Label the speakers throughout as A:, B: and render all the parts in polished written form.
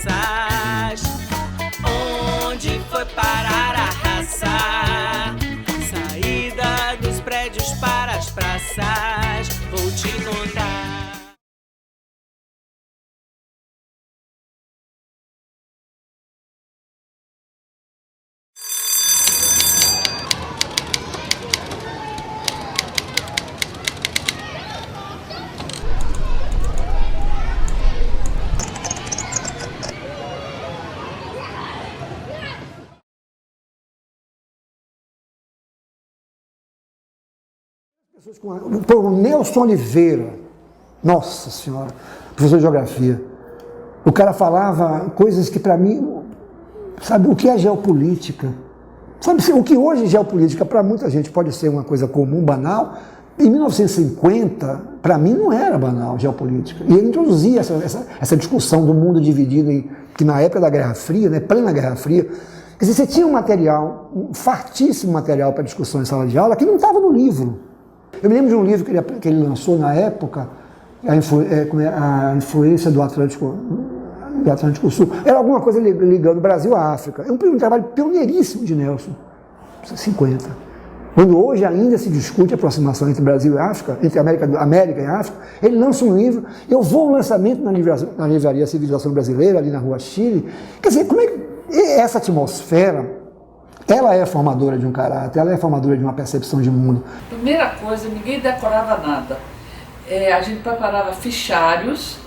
A: praças. Onde foi parar a raça? Saída dos prédios para as praças. Vou te contar.
B: O Nelson Oliveira, nossa senhora, professor de geografia, o cara falava coisas que para mim, sabe, o que é geopolítica? Sabe, o que hoje é geopolítica para muita gente pode ser uma coisa comum, banal, em 1950, para mim não era banal geopolítica. E ele introduzia essa discussão do mundo dividido, que na época da Guerra Fria, né, plena Guerra Fria, quer dizer, você tinha um material, um fartíssimo material para discussão em sala de aula que não estava no livro. Eu me lembro de um livro que ele lançou na época, a influência do Atlântico Sul. Era alguma coisa ligando o Brasil à África. É um trabalho pioneiríssimo de Nelson, 50. Quando hoje ainda se discute a aproximação entre Brasil e África, entre América e África, ele lança um livro. Eu vou ao lançamento na livraria Civilização Brasileira, ali na Rua Chile. Quer dizer, como é que essa atmosfera, ela é formadora de um caráter, ela é formadora de uma percepção de mundo.
C: Primeira coisa, ninguém decorava nada. A gente preparava fichários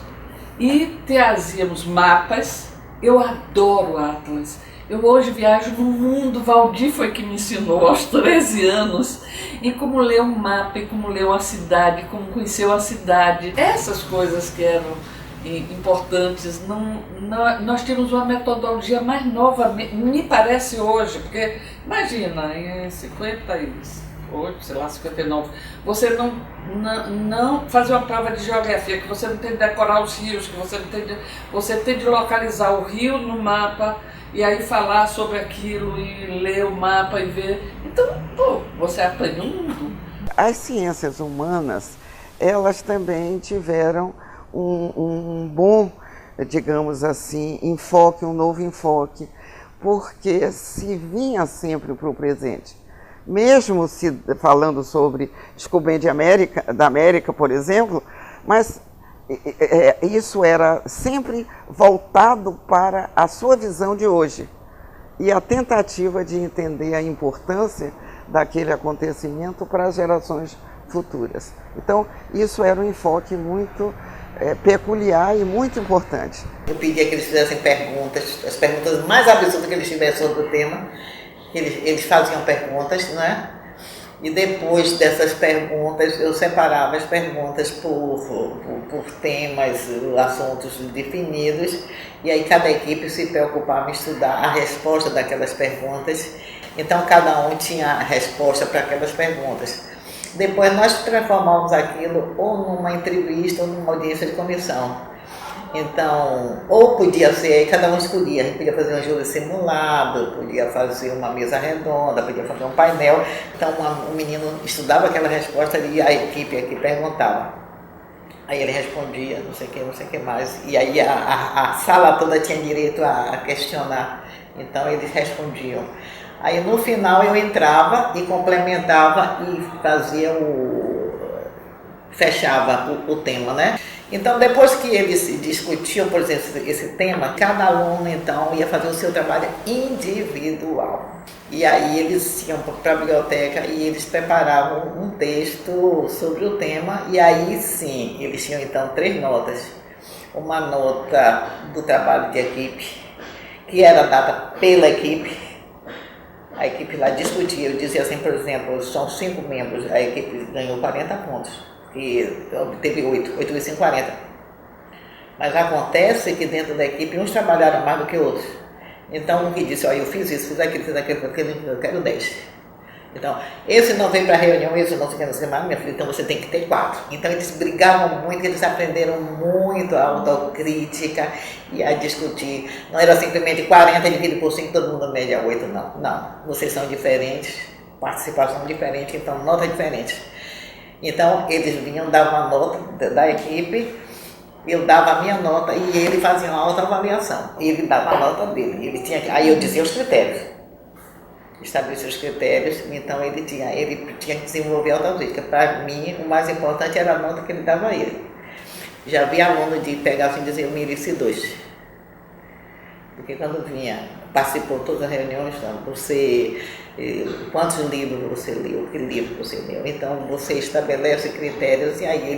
C: e trazíamos mapas. Eu adoro Atlas. Eu hoje viajo no mundo, Valdir foi que me ensinou aos 13 anos em como ler um mapa, em como ler uma cidade, como conhecer uma cidade. Essas coisas que eram importantes. Nós tínhamos uma metodologia mais nova, me parece hoje, porque imagina, em 58, sei lá, 59, você não fazer uma prova de geografia, que você não tem de decorar os rios, que você tem de localizar o rio no mapa e aí falar sobre aquilo e ler o mapa e ver. Então, você aprende o mundo.
D: As ciências humanas, elas também tiveram um bom, digamos assim, enfoque, um novo enfoque, porque se vinha sempre para o presente. Mesmo se falando sobre descoberta da América, por exemplo, mas isso era sempre voltado para a sua visão de hoje e a tentativa de entender a importância daquele acontecimento para as gerações futuras. Então, isso era um enfoque muito peculiar e muito importante.
E: Eu pedia que eles fizessem perguntas, as perguntas mais absurdas que eles tivessem sobre o tema. Eles faziam perguntas, né? E depois dessas perguntas, eu separava as perguntas por temas, assuntos definidos, e aí cada equipe se preocupava em estudar a resposta daquelas perguntas. Então, cada um tinha a resposta para aquelas perguntas. Depois nós transformamos aquilo ou numa entrevista ou numa audiência de comissão. Então, ou podia ser, cada um escolhia, a gente podia fazer um jogo simulado, podia fazer uma mesa redonda, podia fazer um painel. Então, o menino estudava aquela resposta e a equipe aqui perguntava. Aí ele respondia, não sei o que mais. E aí a sala toda tinha direito a questionar. Então, eles respondiam. Aí no final eu entrava e complementava e fazia fechava o tema, né? Então depois que eles discutiam, por exemplo, esse tema, cada aluno então ia fazer o seu trabalho individual. E aí eles iam para a biblioteca e eles preparavam um texto sobre o tema e aí sim, eles tinham então 3 notas. Uma nota do trabalho de equipe, que era dada pela equipe. A equipe lá discutia, eu dizia assim, por exemplo, são 5 membros, a equipe ganhou 40 pontos, e teve 8 vezes 40. Mas acontece que dentro da equipe uns trabalharam mais do que outros. Então um que disse, eu fiz isso, fiz aquilo, eu quero 10. Então, esse não veio para a reunião, esse não sei o que mais, minha filha, então você tem que ter 4. Então eles brigavam muito, eles aprenderam muito a autocrítica e a discutir. Não era simplesmente 40 dividido por 5, todo mundo média 8, não. Não, vocês são diferentes, participação diferente, então nota diferente. Então eles vinham dar uma nota da equipe Eu dava a minha nota e ele fazia uma autoavaliação. Ele dava a nota dele. Aí eu dizia os critérios. Estabelecia os critérios, então ele tinha que desenvolver a autocrítica. Para mim, o mais importante era a nota que ele dava a ele. Já vi aluno de pegar assim e dizer, eu mereci 2. Porque quando vinha, participou de todas as reuniões, quantos livros você leu, que livro você leu. Então você estabelece critérios e aí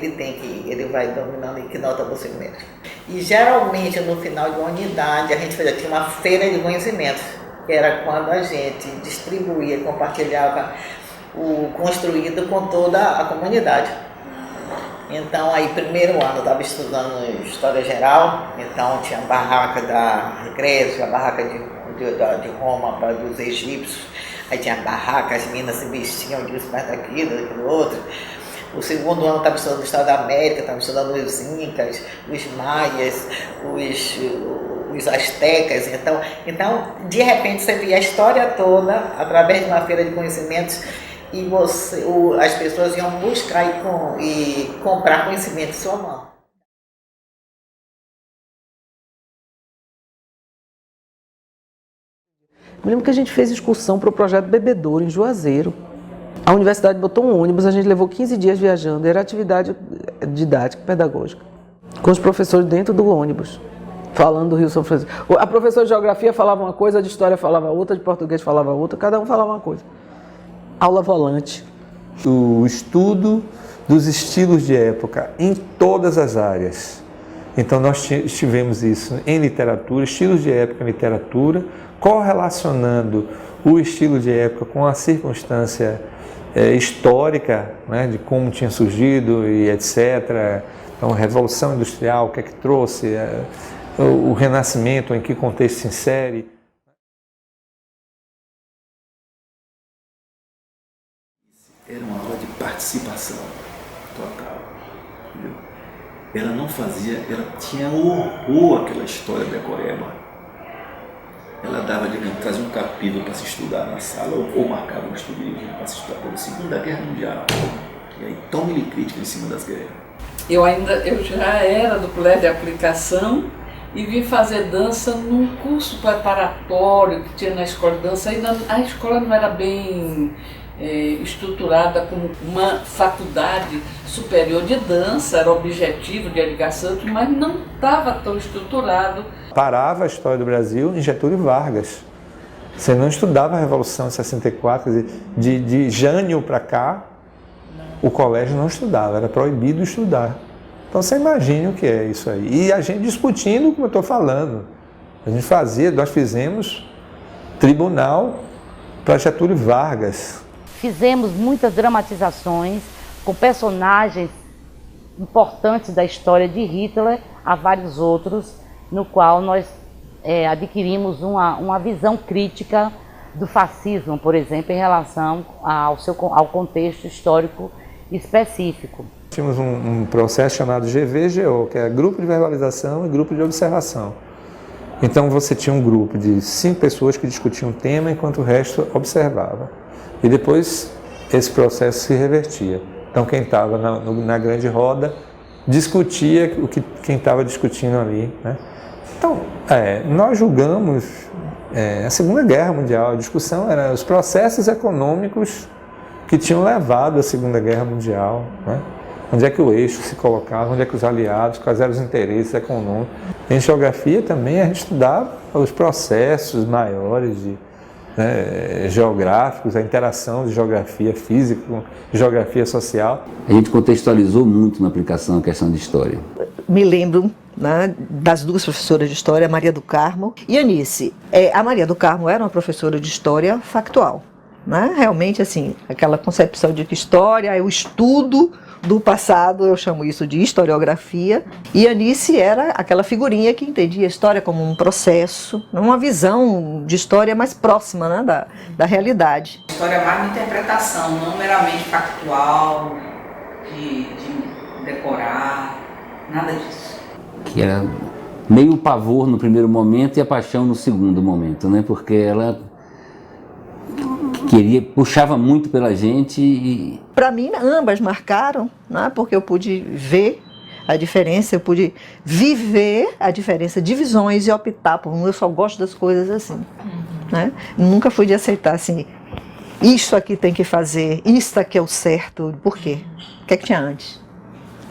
E: ele vai dominando em que nota você merece. E geralmente no final de uma unidade a gente tinha uma feira de conhecimentos, que era quando a gente distribuía, compartilhava o construído com toda a comunidade. Então, aí, primeiro ano, eu estava estudando História Geral, então tinha a barraca da Grécia, a barraca de Roma para dos egípcios, aí tinha a barraca, as minas se vestiam disso, mais daquilo, outro. O segundo ano eu estava estudando História da América, estava estudando os Incas, os Maias, os Aztecas. Então, de repente, você via a história toda através de uma feira de conhecimentos e as pessoas iam buscar e comprar conhecimento em sua mão.
F: Me lembro que a gente fez excursão para o projeto Bebedouro, em Juazeiro. A universidade botou um ônibus, a gente levou 15 dias viajando, era atividade didática, pedagógica, com os professores dentro do ônibus, falando do Rio São Francisco. A professora de geografia falava uma coisa, a de história falava outra, a de português falava outra, cada um falava uma coisa. Aula volante.
G: O estudo dos estilos de época em todas as áreas. Então nós tivemos isso em literatura, estilos de época em literatura, correlacionando o estilo de época com a circunstância histórica, né, de como tinha surgido e etc. Então, Revolução Industrial, o que é que trouxe, o Renascimento, em que contexto se insere.
H: Era uma aula de participação total, entendeu? Ela não fazia, ela tinha horror àquela história decoreba. Ela dava, trazia um capítulo para se estudar na sala, ou marcava um estudo para se estudar pela Segunda Guerra Mundial. E aí tome-lhe crítica em cima das guerras.
C: Eu já era do colégio de aplicação e vim fazer dança num curso preparatório que tinha na escola de dança. Ainda a escola não era bem estruturada como uma faculdade superior de dança, era objetivo de ligação, mas não estava tão estruturado.
G: Parava a história do Brasil em Getúlio Vargas. Você não estudava a Revolução de 64, quer dizer, de Jânio para cá, o colégio não estudava, era proibido estudar. Então você imagine o que é isso aí. E a gente discutindo, como eu estou falando, nós fizemos tribunal para Getúlio Vargas.
I: Fizemos muitas dramatizações com personagens importantes da história de Hitler, a vários outros, no qual nós adquirimos uma visão crítica do fascismo, por exemplo, em relação ao contexto histórico específico.
G: Tínhamos um processo chamado GVGO, que é Grupo de Verbalização e Grupo de Observação. Então você tinha um grupo de 5 pessoas que discutiam um tema, enquanto o resto observava. E depois esse processo se revertia. Então quem estava na grande roda discutia quem estava discutindo ali, né? Então, nós julgamos a Segunda Guerra Mundial, a discussão era os processos econômicos que tinham levado à Segunda Guerra Mundial, né? Onde é que o eixo se colocava, onde é que os aliados, quais eram os interesses econômicos. Em geografia também a gente estudava os processos maiores geográficos, a interação de geografia física com geografia social.
J: A gente contextualizou muito na aplicação a questão de história.
K: Me lembro, né, das 2 professoras de história, Maria do Carmo e Anice. A Maria do Carmo era uma professora de história factual, né? Realmente, assim, aquela concepção de que história é o estudo do passado, eu chamo isso de historiografia, e Anice era aquela figurinha que entendia a história como um processo, uma visão de história mais próxima, né, da realidade.
L: História é mais uma interpretação, não meramente factual, de decorar, nada disso.
J: Que era meio pavor no primeiro momento e a paixão no segundo momento, né? Porque ela puxava muito pela gente e...
K: Para mim, ambas marcaram, né? Porque eu pude ver a diferença, eu pude viver a diferença, divisões e optar por um. Eu só gosto das coisas assim. Né? Nunca fui de aceitar assim, isso aqui tem que fazer, isso aqui é o certo. Por quê? O que é que tinha antes?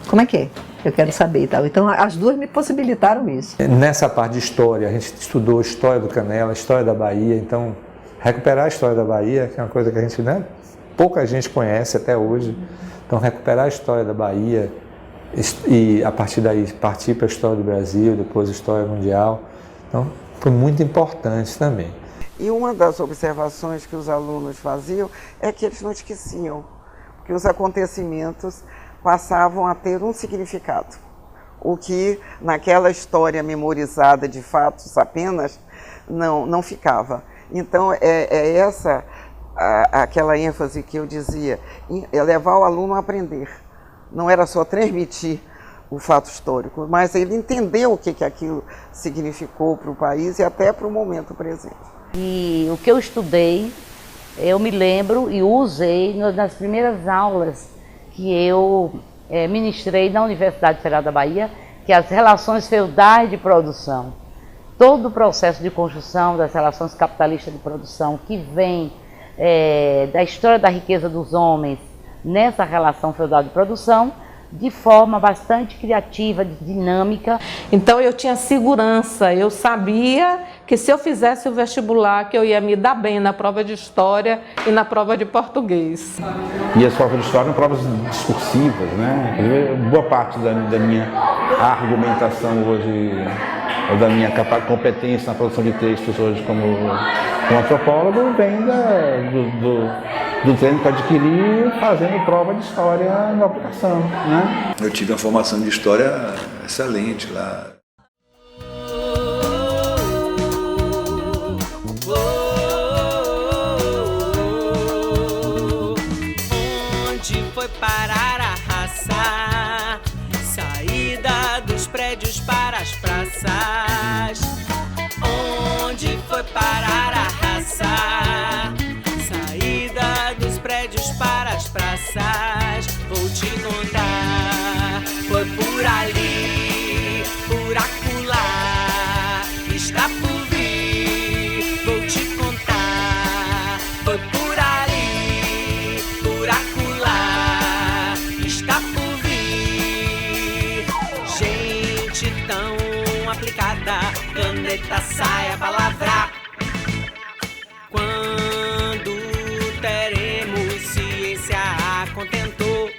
K: Como é que é? Eu quero saber e tal. Então, as duas me possibilitaram isso.
G: Nessa parte de história, a gente estudou história do Canela, história da Bahia. Então, recuperar a história da Bahia, que é uma coisa que a gente, né, pouca gente conhece até hoje. Então, recuperar a história da Bahia e, a partir daí, partir para a história do Brasil, depois a história mundial. Então, foi muito importante também.
D: E uma das observações que os alunos faziam é que eles não esqueciam, que os acontecimentos passavam a ter um significado, o que naquela história memorizada de fatos apenas não ficava. Então é essa aquela ênfase que eu dizia, é levar o aluno a aprender, não era só transmitir o fato histórico, mas ele entendeu o que aquilo significou para o país e até para o momento presente.
I: E o que eu estudei, eu me lembro e usei nas primeiras aulas que eu ministrei na Universidade Federal da Bahia, que é as relações feudais de produção. Todo o processo de construção das relações capitalistas de produção que vem da história da riqueza dos homens nessa relação feudal de produção, de forma bastante criativa, dinâmica.
M: Então eu tinha segurança, eu sabia que se eu fizesse o vestibular, que eu ia me dar bem na prova de história e na prova de português.
N: E as provas de história eram provas discursivas, né? Boa parte da minha argumentação hoje, ou da minha competência na produção de textos hoje como antropólogo, vem do treino que eu adquiri fazendo prova de história na aplicação, né?
H: Eu tive uma formação de história excelente lá.
A: Onde foi parar a raça? Saída dos prédios para as praças. Onde foi parar a raça? Para as praças, vou te contar. Foi por ali, por acolá, está por vir, vou te contar. Foi por ali, por acolá, está por vir. Gente tão aplicada, caneta, sai a palavra. Contentou,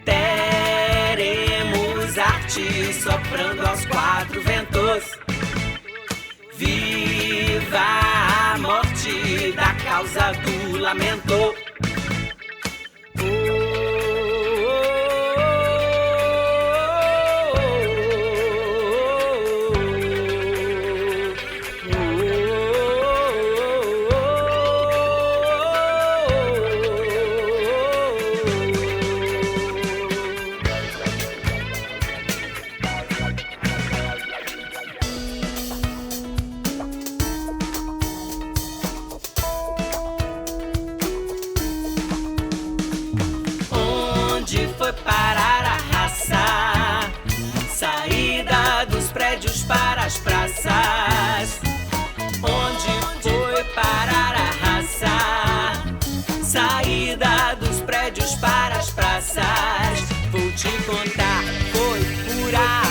A: teremos arte soprando aos quatro ventos. Viva a morte da causa do lamento. Foi parar a raça, saída dos prédios para as praças. Onde foi parar a raça, saída dos prédios para as praças. Vou te contar, foi por aí.